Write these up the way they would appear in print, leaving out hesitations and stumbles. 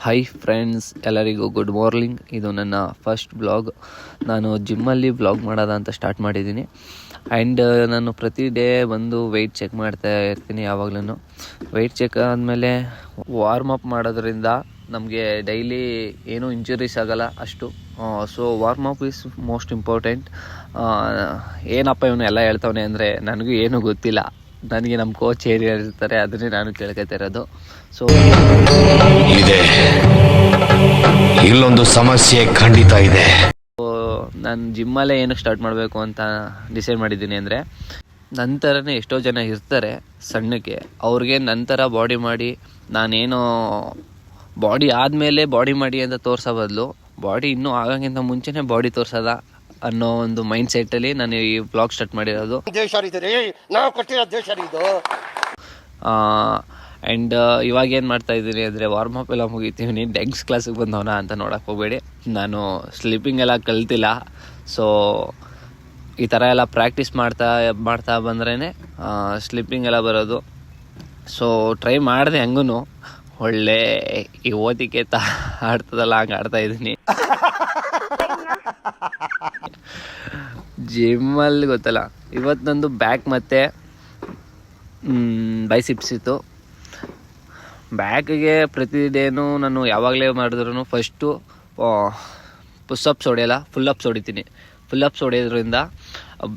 Hi friends, ಎಲ್ಲರಿಗೂ good morning. ಇದು ನನ್ನ ಫಸ್ಟ್ ಬ್ಲಾಗ್. ನಾನು ಜಿಮ್ಮಲ್ಲಿ ಬ್ಲಾಗ್ ಮಾಡೋದ ಅಂತ ಸ್ಟಾರ್ಟ್ ಮಾಡಿದ್ದೀನಿ. ಆ್ಯಂಡ್ ನಾನು ಪ್ರತಿ ಡೇ ಬಂದು ವೆಯ್ಟ್ ಚೆಕ್ ಮಾಡ್ತಾ ಇರ್ತೀನಿ. ಯಾವಾಗಲೂ ವೆಯ್ಟ್ ಚೆಕ್ ಆದಮೇಲೆ ವಾರ್ಮ್ ಅಪ್ ಮಾಡೋದ್ರಿಂದ ನಮಗೆ ಡೈಲಿ ಏನೂ ಇಂಜುರೀಸ್ ಆಗೋಲ್ಲ ಅಷ್ಟು. So warm up is most important. ಏನಪ್ಪ ಇವನು ಎಲ್ಲ ಹೇಳ್ತವನೆ ಅಂದರೆ ನನಗೂ ಏನೂ ಗೊತ್ತಿಲ್ಲ. ನನಗೆ ನಮ್ಮ ಕೋಚ್ ಇರ್ತಾರೆ, ಅದನ್ನೇ ನಾನು ಕೇಳ್ಕೊತಾ ಇರೋದು. ಸೊ ಇದೆ, ಇಲ್ಲೊಂದು ಸಮಸ್ಯೆ ಖಂಡಿತ ಇದೆ. ನಾನು ಜಿಮ್ಮಲ್ಲೇ ಏನಕ್ಕೆ ಸ್ಟಾರ್ಟ್ ಮಾಡಬೇಕು ಅಂತ ಡಿಸೈಡ್ ಮಾಡಿದ್ದೀನಿ ಅಂದರೆ, ನಂತರನೇ ಎಷ್ಟೋ ಜನ ಇರ್ತಾರೆ ಸಣ್ಣಕ್ಕೆ, ಅವ್ರಿಗೆ ನಂತರ ಬಾಡಿ ಮಾಡಿ, ನಾನೇನೋ ಬಾಡಿ ಆದಮೇಲೆ ಬಾಡಿ ಮಾಡಿ ಅಂತ ತೋರಿಸೋ ಬದಲು ಬಾಡಿ ಇನ್ನೂ ಆಗೋಕ್ಕಿಂತ ಮುಂಚೆನೇ ಬಾಡಿ ತೋರಿಸೋದ ಅನ್ನೋ ಒಂದು ಮೈಂಡ್ ಸೆಟ್ಟಲ್ಲಿ ನಾನು ಈ ಬ್ಲಾಗ್ ಸ್ಟಾರ್ಟ್ ಮಾಡಿರೋದು. ಆ್ಯಂಡ್ ಇವಾಗ ಏನು ಮಾಡ್ತಾ ಇದ್ದೀನಿ ಅಂದರೆ, ವಾರ್ಮ್ ಅಪ್ ಎಲ್ಲ ಮುಗಿತೀವಿ, ಡೆಗ್ಸ್ ಕ್ಲಾಸಿಗೆ ಬಂದವನ ಅಂತ ನೋಡೋಕೆ ಹೋಗಬೇಡಿ. ನಾನು ಸ್ಲೀಪಿಂಗ್ ಎಲ್ಲ ಕಲ್ತಿಲ್ಲ. ಸೊ ಈ ಥರ ಎಲ್ಲ ಪ್ರಾಕ್ಟೀಸ್ ಮಾಡ್ತಾ ಬಂದ್ರೇ ಸ್ಲೀಪಿಂಗ್ ಎಲ್ಲ ಬರೋದು. ಸೊ ಟ್ರೈ ಮಾಡಿದೆ, ಹಂಗೂ ಒಳ್ಳೆ ಈ ಓದಿಕೆ ಆಡ್ತದಲ್ಲ ಹಂಗೆ ಆಡ್ತಾ ಇದ್ದೀನಿ. ಜಿಮ್ಮಲ್ಲಿ ಗೊತ್ತಲ್ಲ, ಇವತ್ತು ನಂದು ಬ್ಯಾಕ್ ಮತ್ತು ಬೈಸಿಪ್ಸ್ ಇತ್ತು. ಬ್ಯಾಕಿಗೆ ಪ್ರತಿ ಡೇನೂ ನಾನು ಯಾವಾಗಲೇ ಮಾಡಿದ್ರೂ ಫಸ್ಟು ಪುಷಪ್ಸ್ ಹೊಡೆಯಲ್ಲ, ಫುಲ್ ಅಪ್ಸ್ ಹೊಡಿತೀನಿ. ಫುಲ್ ಅಪ್ಸ್ ಹೊಡೆಯೋದ್ರಿಂದ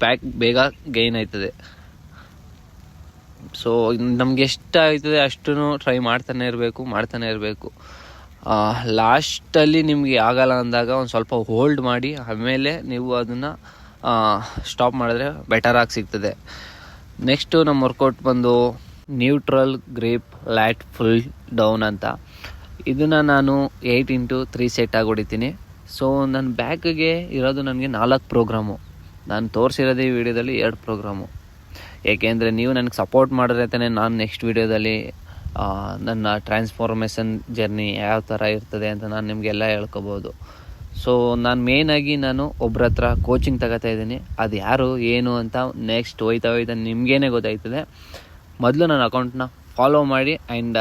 ಬ್ಯಾಕ್ ಬೇಗ ಗೈನ್ ಆಯ್ತದೆ. ಸೊ ನಮ್ಗೆ ಎಷ್ಟು ಆಯ್ತದೆ ಅಷ್ಟು ಟ್ರೈ ಮಾಡ್ತಾನೆ ಇರಬೇಕು. ಲಾಸ್ಟಲ್ಲಿ ನಿಮಗೆ ಆಗಲ್ಲ ಅಂದಾಗ ಒಂದು ಸ್ವಲ್ಪ ಹೋಲ್ಡ್ ಮಾಡಿ ಆಮೇಲೆ ನೀವು ಅದನ್ನು ಸ್ಟಾಪ್ ಮಾಡಿದ್ರೆ ಬೆಟರಾಗಿ ಸಿಗ್ತದೆ. ನೆಕ್ಸ್ಟು ನಮ್ಮ ವರ್ಕೌಟ್ ಬಂದು ನ್ಯೂಟ್ರಲ್ ಗ್ರಿಪ್ ಲ್ಯಾಟ್ ಫುಲ್ ಡೌನ್ ಅಂತ. ಇದನ್ನು ನಾನು 8x3 ಸೆಟ್ ಆಗಿ ಹೊಡಿತೀನಿ. ಸೊ ನನ್ನ ಬ್ಯಾಕಿಗೆ ಇರೋದು ನನಗೆ 4 ಪ್ರೋಗ್ರಾಮು. ನಾನು ತೋರಿಸಿರೋದು ಈ ವಿಡಿಯೋದಲ್ಲಿ 2 ಪ್ರೋಗ್ರಾಮು. ಏಕೆಂದರೆ ನೀವು ನನಗೆ ಸಪೋರ್ಟ್ ಮಾಡಿದ್ರೆ ತಾನೇ ನಾನು ನೆಕ್ಸ್ಟ್ ವಿಡಿಯೋದಲ್ಲಿ ನನ್ನ ಟ್ರಾನ್ಸ್ಫಾರ್ಮೇಷನ್ ಜರ್ನಿ ಯಾವ ಥರ ಇರ್ತದೆ ಅಂತ ನಾನು ನಿಮಗೆಲ್ಲ ಹೇಳ್ಕೊಬೋದು. ಸೊ ನಾನು ಮೇಯ್ನಾಗಿ ಒಬ್ಬರ ಹತ್ರ ಕೋಚಿಂಗ್ ತಗೋತಾ ಇದ್ದೀನಿ. ಅದು ಯಾರು ಏನು ಅಂತ ನೆಕ್ಸ್ಟ್ ಹೋಯ್ತಾ ನಿಮಗೇನೆ ಗೊತ್ತಾಯ್ತದೆ. ಮೊದಲು ನನ್ನ ಅಕೌಂಟ್ನ ಫಾಲೋ ಮಾಡಿ. ಆ್ಯಂಡ್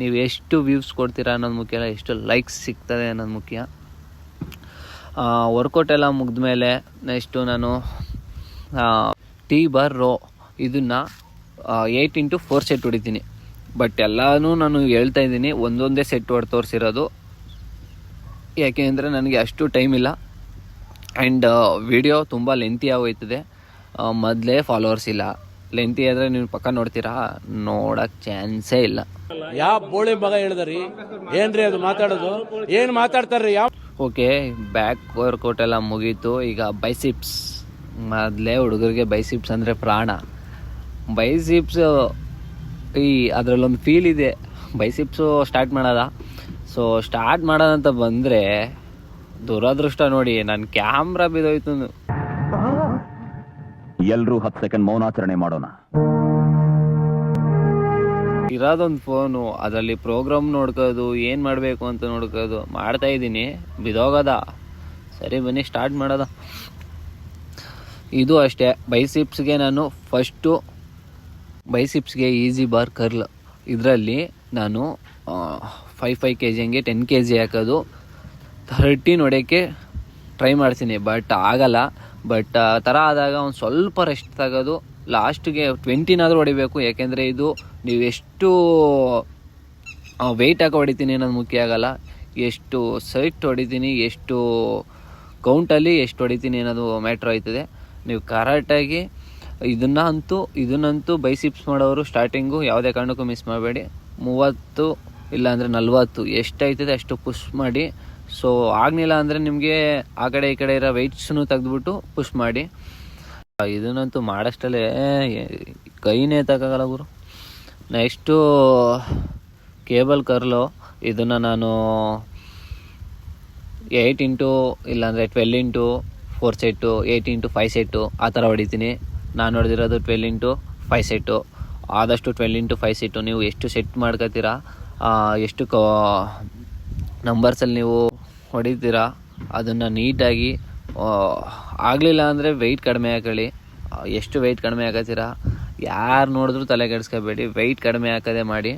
ನೀವು ಎಷ್ಟು ವ್ಯೂಸ್ ಕೊಡ್ತೀರಾ ಅನ್ನೋದು ಮುಖ್ಯ ಅಲ್ಲ, ಎಷ್ಟು ಲೈಕ್ಸ್ ಸಿಗ್ತದೆ ಅನ್ನೋದು ಮುಖ್ಯ. ವರ್ಕೌಟ್ ಎಲ್ಲ ಮುಗಿದ್ಮೇಲೆ ನೆಕ್ಸ್ಟು ನಾನು ಟೀ ಬಾರ್ ರೋ ಇದನ್ನು 8x4 ಸೆಟ್ ಹೊಡಿತೀನಿ. ಬಟ್ ಎಲ್ಲನೂ ನಾನು ಹೇಳ್ತಾ ಇದ್ದೀನಿ, ಒಂದೊಂದೇ ಸೆಟ್ ಹೊಡೆದು ತೋರಿಸಿರೋದು. ಯಾಕೆಂದರೆ ನನಗೆ ಅಷ್ಟು ಟೈಮ್ ಇಲ್ಲ. ಆ್ಯಂಡ್ ವಿಡಿಯೋ ತುಂಬ ಲೆಂತಿ ಆಗೋಯ್ತದೆ. ಮೊದಲೇ ಫಾಲೋವರ್ಸ್ ಇಲ್ಲ. ಲೆಂತಿ ಆದರೆ ನೀವು ಪಕ್ಕ ನೋಡ್ತೀರಾ, ನೋಡೋಕ್ಕೆ ಚಾನ್ಸೇ ಇಲ್ಲ. ಯಾವ ಬೋಳಿ ಮಗ ಹೇಳಿದ್ರಿ ಏನ್ರಿ ಅದು ಮಾತಾಡೋದು, ಏನು ಮಾತಾಡ್ತಾರ್ರಿ? ಯಾವ ಓಕೆ, ಬ್ಯಾಕ್ ವರ್ಕೌಟ್ ಎಲ್ಲ ಮುಗೀತು. ಈಗ ಬೈಸಿಪ್ಸ್. ಮೊದಲೇ ಹುಡುಗರಿಗೆ ಬೈಸಿಪ್ಸ್ ಅಂದರೆ ಪ್ರಾಣ. ಬೈಸಿಪ್ಸ್ ಅದರಲ್ಲೊಂದು ಫೀಲ್ ಇದೆ. ಬೈಸಿಪ್ಸು ಸ್ಟಾರ್ಟ್ ಮಾಡೋದ. ಸೊ ಸ್ಟಾರ್ಟ್ ಮಾಡೋದಂತ ಬಂದರೆ ದುರದೃಷ್ಟ ನೋಡಿ, ನನ್ನ ಕ್ಯಾಮ್ರಾ ಬಿದ್ದೋಯ್ತು. ಎಲ್ಲರೂ 10 ಸೆಕೆಂಡ್ ಮೌನಾಚರಣೆ ಮಾಡೋಣ. ಇರೋದೊಂದು ಫೋನು, ಅದರಲ್ಲಿ ಪ್ರೋಗ್ರಾಮ್ ನೋಡ್ಕೋದು, ಏನು ಮಾಡಬೇಕು ಅಂತ ನೋಡ್ಕೋದು ಮಾಡ್ತಾ ಇದ್ದೀನಿ. ಬಿದೋಗದ. ಸರಿ ಬನ್ನಿ ಸ್ಟಾರ್ಟ್ ಮಾಡೋದ. ಇದು ಅಷ್ಟೇ. ಬೈಸಿಪ್ಸ್ಗೆ ನಾನು ಫಸ್ಟು ಬೈಸಿಪ್ಸ್ಗೆ ಈಸಿ ಬಾರ್ ಕರ್ಲ್, ಇದರಲ್ಲಿ ನಾನು 5 kg ಹಂಗೆ 10 kg ಹಾಕೋದು 13 ಹೊಡೆಯೋಕ್ಕೆ ಟ್ರೈ ಮಾಡ್ತೀನಿ. ಬಟ್ ಆಗಲ್ಲ. ಬಟ್ ಥರ ಆದಾಗ ಒಂದು ಸ್ವಲ್ಪ ರೆಸ್ಟ್ ತಗೋದು, ಲಾಸ್ಟಿಗೆ 20ನಾದರೂ ಹೊಡಿಬೇಕು. ಯಾಕೆಂದರೆ ಇದು ನೀವು ಎಷ್ಟು ವೆಯ್ಟ್ ಹಾಕಿ ಹೊಡಿತೀನಿ ಅನ್ನೋದು ಮುಖ್ಯ ಆಗಲ್ಲ, ಎಷ್ಟು ಸೈಟ್ ಹೊಡಿತೀನಿ, ಎಷ್ಟು ಕೌಂಟಲ್ಲಿ ಎಷ್ಟು ಹೊಡಿತೀನಿ ಅನ್ನೋದು ಮ್ಯಾಟ್ರ್ ಆಯ್ತದೆ. ನೀವು ಕರೆಕ್ಟಾಗಿ ಇದನ್ನಂತೂ ಬೈಸಿಪ್ಸ್ ಮಾಡೋರು ಸ್ಟಾರ್ಟಿಂಗು ಯಾವುದೇ ಕಾರಣಕ್ಕೂ ಮಿಸ್ ಮಾಡಬೇಡಿ. 30 ಇಲ್ಲಾಂದರೆ 40 ಎಷ್ಟಾಯ್ತದೆ ಅಷ್ಟು ಪುಷ್ ಮಾಡಿ. ಸೊ ಆಗಲಿಲ್ಲ ಅಂದರೆ ನಿಮಗೆ ಆ ಕಡೆ ಈ ಕಡೆ ಇರೋ ವೆಯ್ಟ್ಸನ್ನು ತೆಗೆದುಬಿಟ್ಟು ಪುಷ್ ಮಾಡಿ. ಇದನ್ನಂತೂ ಮಾಡೋಷ್ಟಲ್ಲೇ ಕೈನೇ ತಗೋಲ್ಲ ಗುರು. Next cable curl. ಇದನ್ನು ನಾನು 8 ಇಲ್ಲಾಂದರೆ 12x4 ಸೆಟ್ಟು, 8x5 ಸೆಟ್ಟು ಆ ಥರ ಹೊಡಿತೀನಿ. ನಾನು ಹೊಡೆದಿರೋದು 12x5 ಸೆಟ್ಟು. ಆದಷ್ಟು 12x5 ಸೆಟ್ಟು. ನೀವು ಎಷ್ಟು ಸೆಟ್ ಮಾಡ್ಕೋತೀರಾ, ಎಷ್ಟು ನಂಬರ್ಸಲ್ಲಿ ನೀವು ಹೊಡಿತೀರಾ, ಅದನ್ನು ನೀಟಾಗಿ ಆಗಲಿಲ್ಲ ಅಂದರೆ ವೆಯ್ಟ್ ಕಡಿಮೆ ಹಾಕೊಳ್ಳಿ. ಎಷ್ಟು ವೆಯ್ಟ್ ಕಡಿಮೆ ಹಾಕತ್ತೀರಾ ಯಾರು ನೋಡಿದ್ರು ತಲೆ ಕೆಡಿಸ್ಕೋಬೇಡಿ, ವೆಯ್ಟ್ ಕಡಿಮೆ ಹಾಕೋದೇ ಮಾಡಿ.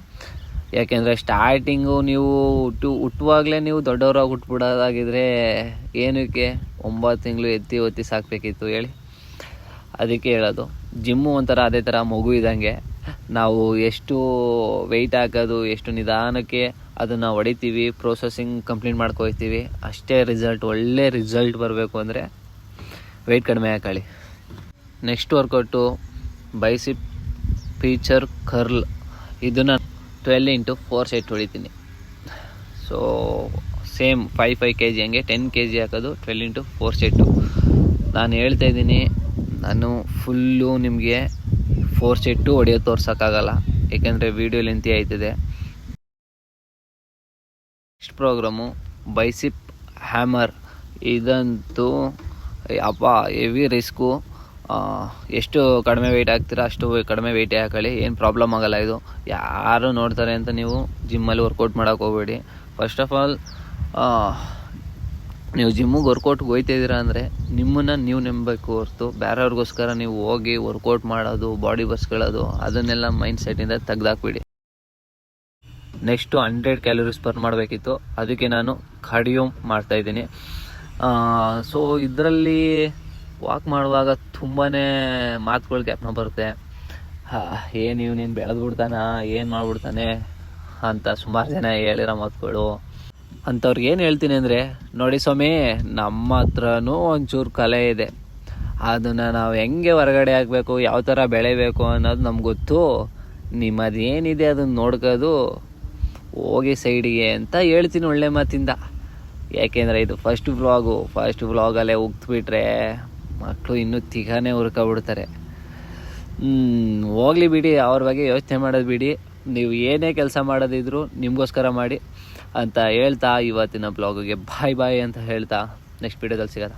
ಯಾಕೆಂದರೆ ಸ್ಟಾರ್ಟಿಂಗು ನೀವು ಹುಟ್ಟುವಾಗಲೇ ನೀವು ದೊಡ್ಡವರಾಗಿ ಹುಟ್ಬಿಡೋದಾಗಿದ್ರೆ ಏನಕ್ಕೆ 9 ತಿಂಗಳು ಎತ್ತಿ ಒತ್ತಿ ಸಾಕಬೇಕಿತ್ತು ಹೇಳಿ. ಅದಕ್ಕೆ ಹೇಳೋದು, ಜಿಮ್ಮು ಒಂಥರ ಅದೇ ಥರ ಮಗು ಇದ್ದಂಗೆ. ನಾವು ಎಷ್ಟು ವೆಯ್ಟ್ ಹಾಕೋದು, ಎಷ್ಟು ನಿಧಾನಕ್ಕೆ ಅದನ್ನು ಹೊಡಿತೀವಿ, ಪ್ರೊಸೆಸಿಂಗ್ ಕಂಪ್ಲೀಟ್ ಮಾಡ್ಕೊಳ್ತೀವಿ, ಅಷ್ಟೇ ರಿಸಲ್ಟ್. ಒಳ್ಳೆ ರಿಸಲ್ಟ್ ಬರಬೇಕು ಅಂದರೆ ವೆಯ್ಟ್ ಕಡಿಮೆ ಹಾಕೊಳ್ಳಿ. Next workout bicep feature curl. ಇದನ್ನು 12x4 ಸೆಟ್ ಹೊಡಿತೀನಿ. ಸೊ ಸೇಮ್ 5 kg ಹಂಗೆ 10 kg ಹಾಕೋದು 12x4 ಸೆಟ್ಟು. ನಾನು ಹೇಳ್ತಾ ಇದ್ದೀನಿ, ನಾನು ಫುಲ್ಲು ನಿಮಗೆ 4 ಸೆಟ್ಟು ಹೊಡೆಯೋದು ತೋರ್ಸೋಕ್ಕಾಗಲ್ಲ, ಏಕೆಂದರೆ ವೀಡಿಯೋ ಲೆಂತಿ ಆಯ್ತದೆ. Next programme bicep hammer. ಇದಂತೂ ಅಪ್ಪ ಹೆವಿ ರಿಸ್ಕು. ಎಷ್ಟು ಕಡಿಮೆ ವೆಯ್ಟ್ ಹಾಕ್ತೀರಾ ಅಷ್ಟು ಕಡಿಮೆ ವೆಯ್ಟೇ ಹಾಕೊಳ್ಳಿ, ಏನು ಪ್ರಾಬ್ಲಮ್ ಆಗೋಲ್ಲ. ಇದು ಯಾರು ನೋಡ್ತಾರೆ ಅಂತ ನೀವು ಜಿಮ್ಮಲ್ಲಿ ವರ್ಕೌಟ್ ಮಾಡೋಕೆ ಹೋಗಬೇಡಿ. ಫಸ್ಟ್ ಆಫ್ ಆಲ್ ನೀವು ಜಿಮ್ಮಿಗೆ ವರ್ಕೌಟ್ಗೆ ಹೋಗ್ತಿದ್ದೀರಾ ಅಂದರೆ ನಿಮ್ಮನ್ನು ನೀವು ನಂಬಬೇಕು ಹೊರತು ಬೇರೆಯವ್ರಿಗೋಸ್ಕರ ನೀವು ಹೋಗಿ ವರ್ಕೌಟ್ ಮಾಡೋದು, ಬಾಡಿ ಬರ್ಸ್ಕೊಳ್ಳೋದು, ಅದನ್ನೆಲ್ಲ ಮೈಂಡ್ ಸೆಟ್ಟಿಂದ ತೆಗ್ದಾಕ್ಬಿಡಿ. ನೆಕ್ಸ್ಟು 100 ಕ್ಯಾಲೋರೀಸ್ ಬರ್ನ್ ಮಾಡಬೇಕಿತ್ತು, ಅದಕ್ಕೆ ನಾನು ಕಾರ್ಡಿಯೋ ಮಾಡ್ತಾಯಿದ್ದೀನಿ. ಸೊ ಇದರಲ್ಲಿ ವಾಕ್ ಮಾಡುವಾಗ ತುಂಬಾ ಮಾತುಗಳು ಜ್ಞಾಪನ ಬರುತ್ತೆ. ಏನು ನೀನು ಬೆಳೆದ್ಬಿಡ್ತಾನ, ಏನು ಮಾಡ್ಬಿಡ್ತಾನೆ ಅಂತ ಸುಮಾರು ಜನ ಹೇಳಿರೋ ಮಾತುಗಳು. ಅಂಥವ್ರಿಗೆ ಏನು ಹೇಳ್ತೀನಿ ಅಂದರೆ, ನೋಡಿ ಸ್ವಾಮಿ, ನಮ್ಮ ಹತ್ರನೂ ಒಂಚೂರು ಕಲೆ ಇದೆ, ಅದನ್ನು ನಾವು ಹೆಂಗೆ ಹೊರಗಡೆ ಹಾಕಬೇಕು, ಯಾವ ಥರ ಬೆಳೆಯಬೇಕು ಅನ್ನೋದು ನಮ್ಗೆ ಗೊತ್ತು. ನಿಮ್ಮದೇನಿದೆ ಅದನ್ನು ನೋಡ್ಕೋದು ಹೋಗಿ ಸೈಡಿಗೆ ಅಂತ ಹೇಳ್ತೀನಿ ಒಳ್ಳೆ ಮಾತಿಂದ. ಯಾಕೆಂದರೆ ಇದು ಫಸ್ಟ್ ವ್ಲಾಗಲ್ಲೇ ಉಗ್ತ್ಬಿಟ್ರೆ ಮಕ್ಕಳು ಇನ್ನೂ ತಿಗಾನೇ ಹುರ್ಕೊಬಿಡ್ತಾರೆ. ಹೋಗ್ಲಿ ಬಿಡಿ, ಅವ್ರ ಬಗ್ಗೆ ಯೋಚನೆ ಮಾಡೋದು ಬಿಡಿ. ನೀವು ಏನೇ ಕೆಲಸ ಮಾಡೋದಿದ್ರು ನಿಮಗೋಸ್ಕರ ಮಾಡಿ ಅಂತ ಹೇಳ್ತಾ ಇವತ್ತಿನ ಬ್ಲಾಗಿಗೆ ಬಾಯ್ ಅಂತ ಹೇಳ್ತಾ ನೆಕ್ಸ್ಟ್ ವೀಡಿಯೋದಲ್ಲಿ ಸಿಗೋಣ.